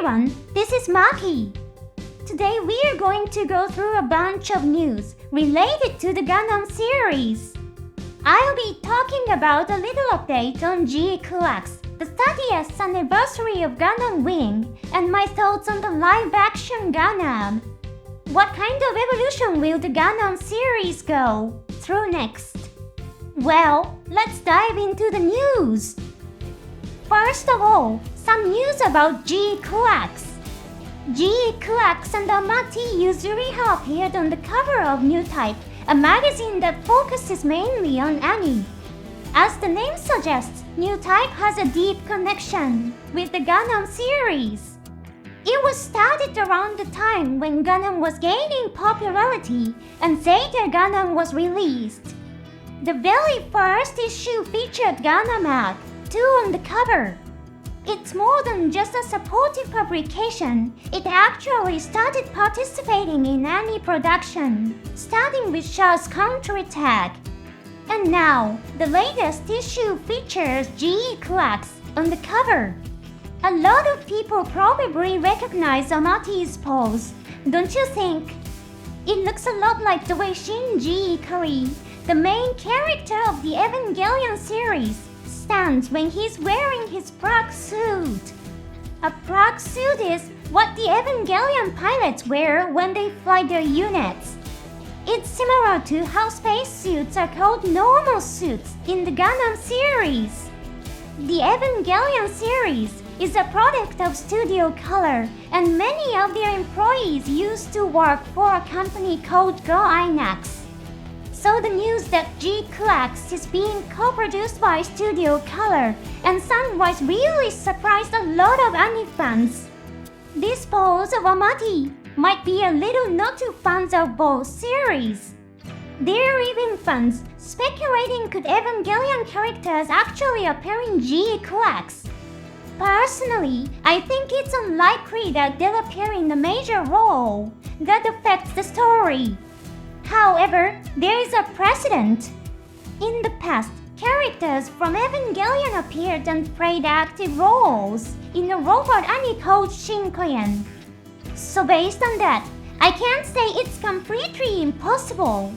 everyone, this is Maki. Today we are going to go through a bunch of news related to the Gundam series. I'll be talking about a little update on GQuuuuuuX, the 30th anniversary of Gundam Wing, and my thoughts on the live-action Gundam. What kind of evolution will the Gundam series go through next? Well, let's dive into the news. First of all, some news about GQuuuuuuX. GQuuuuuuX and Maki usually have appeared on the cover of New Type, a magazine that focuses mainly on anime. As the name suggests, New Type has a deep connection with the Gundam series. It was started around the time when Gundam was gaining popularity and Zeta Gundam was released. The very first issue featured Gundam Mag 2 on the cover. It's more than just a supportive publication. It actually started participating in anime production, starting with Shah's counterattack. And now, the latest issue features GQuuuuuuX on the cover. A lot of people probably recognize Amate's pose, don't you think? It looks a lot like the way Shinji Ikari, the main character of the Evangelion series, stands when he's wearing his prog suit. A prog suit is what the Evangelion pilots wear when they fly their units. It's similar to how spacesuits are called normal suits in the Gundam series. The Evangelion series is a product of Studio Color, and many of their employees used to work for a company called Go Inax. So the news that GQuuuuuuX is being co-produced by Studio Color and Sunrise really surprised a lot of anime fans. This pose of Amati might be a little nod to fans of both series. There are even fans speculating could Evangelion characters actually appear in GQuuuuuuX. Personally, I think it's unlikely that they'll appear in a major role that affects the story. However, there is a precedent. In the past, characters from Evangelion appeared and played active roles in a robot anime called Shinkoyen. So based on that, I can't say it's completely impossible.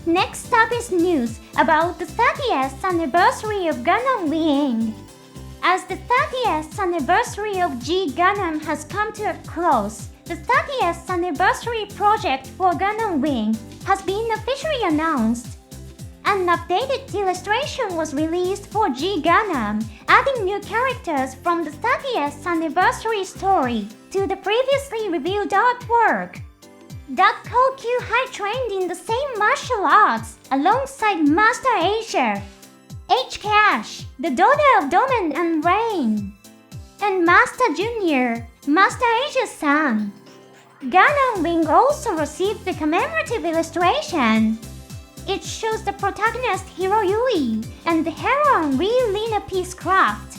Next up is news about the 30th anniversary of Gundam Wing. As the 30th anniversary of G Gundam has come to a close, the 30th anniversary project for Gundam Wing has been officially announced. An updated illustration was released for G Gundam, adding new characters from the 30th anniversary story to the previously revealed artwork. That Kokyu had trained in the same martial arts alongside Master Asia, H-Cash, the daughter of Domen and Rain, and Master Junior, Master Asia's son. Gundam Wing also received the commemorative illustration. It shows the protagonist Hiro Yui and the heroine Ri Lina Peacecraft.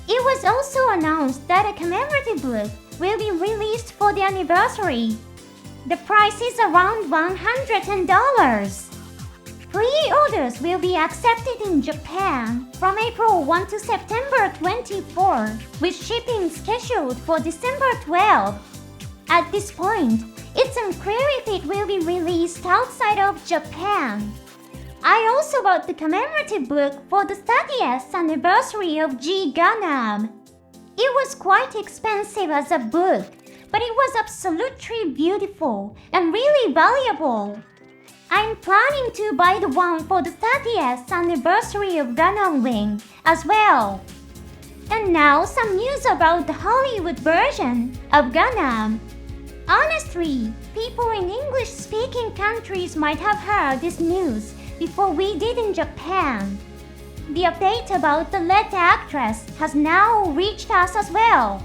It was also announced that a commemorative book will be released for the anniversary. The price is around $110. Pre-orders will be accepted in Japan from April 1 to September 24, with shipping scheduled for December 12. At this point, it's unclear if it will be released outside of Japan. I also bought the commemorative book for the 30th anniversary of G Gundam. It was quite expensive as a book, but it was absolutely beautiful and really valuable. I'm planning to buy the one for the 30th anniversary of Gundam Wing as well. And now some news about the Hollywood version of Gundam. Honestly, people in English-speaking countries might have heard this news before we did in Japan. The update about the lead actress has now reached us as well.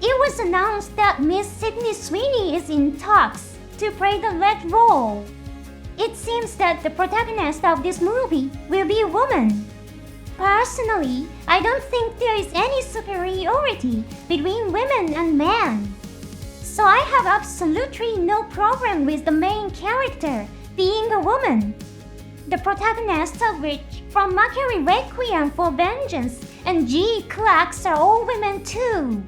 It was announced that Miss Sydney Sweeney is in talks to play the lead role. It seems that the protagonist of this movie will be a woman. Personally, I don't think there is any superiority between women and men. So I have absolutely no problem with the main character being a woman. The protagonists of which, from Maki Requiem for Vengeance and GQuuuuuuuX are all women too.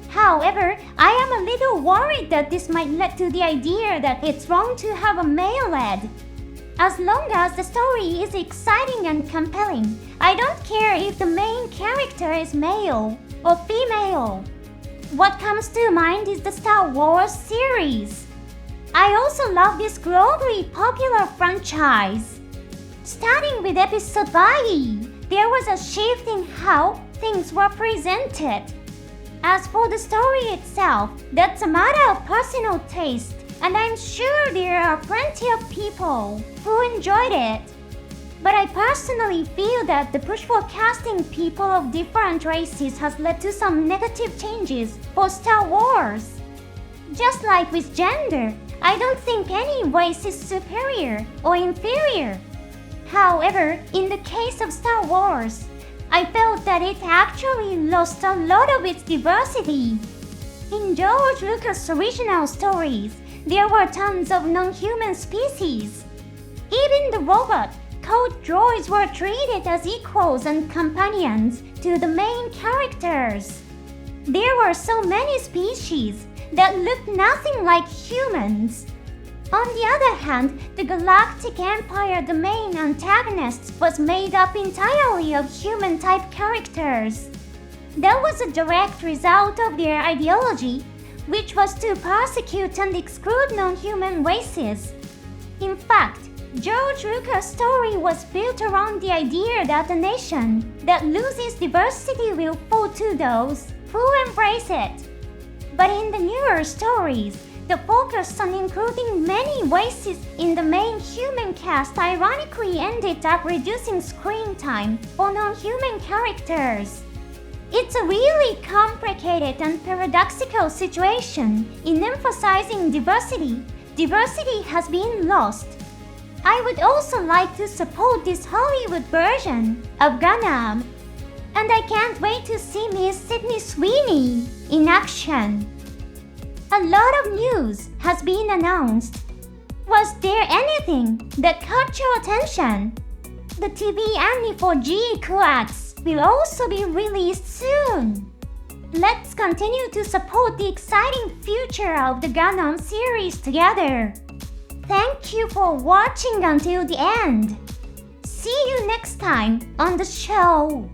However, I am a little worried that this might lead to the idea that it's wrong to have a male lead. As long as the story is exciting and compelling, I don't care if the main character is male or female. What comes to mind is the Star Wars series. I also love this globally popular franchise. Starting with episode 5, there was a shift in how things were presented. As for the story itself, that's a matter of personal taste, and I'm sure there are plenty of people who enjoyed it. But I personally feel that the push for casting people of different races has led to some negative changes for Star Wars. Just like with gender, I don't think any race is superior or inferior. However, in the case of Star Wars, I felt that it actually lost a lot of its diversity. In George Lucas' original stories, there were tons of non-human species. Even the robot code droids were treated as equals and companions to the main characters. There were so many species that looked nothing like humans. On the other hand, the Galactic Empire, the main antagonist, was made up entirely of human-type characters. That was a direct result of their ideology, which was to persecute and exclude non-human races. In fact, George Lucas' story was built around the idea that a nation that loses diversity will fall to those who embrace it. But in the newer stories, the focus on including many races in the main human cast ironically ended up reducing screen time for non-human characters. It's a really complicated and paradoxical situation. In emphasizing diversity, diversity has been lost. I would also like to support this Hollywood version of Gundam, and I can't wait to see Miss Sydney Sweeney in action. A lot of news has been announced. Was there anything that caught your attention? The TV anime for GQuuuuuuX will also be released soon. Let's continue to support the exciting future of the Gundam series together. Thank you for watching until the end. See you next time on the show.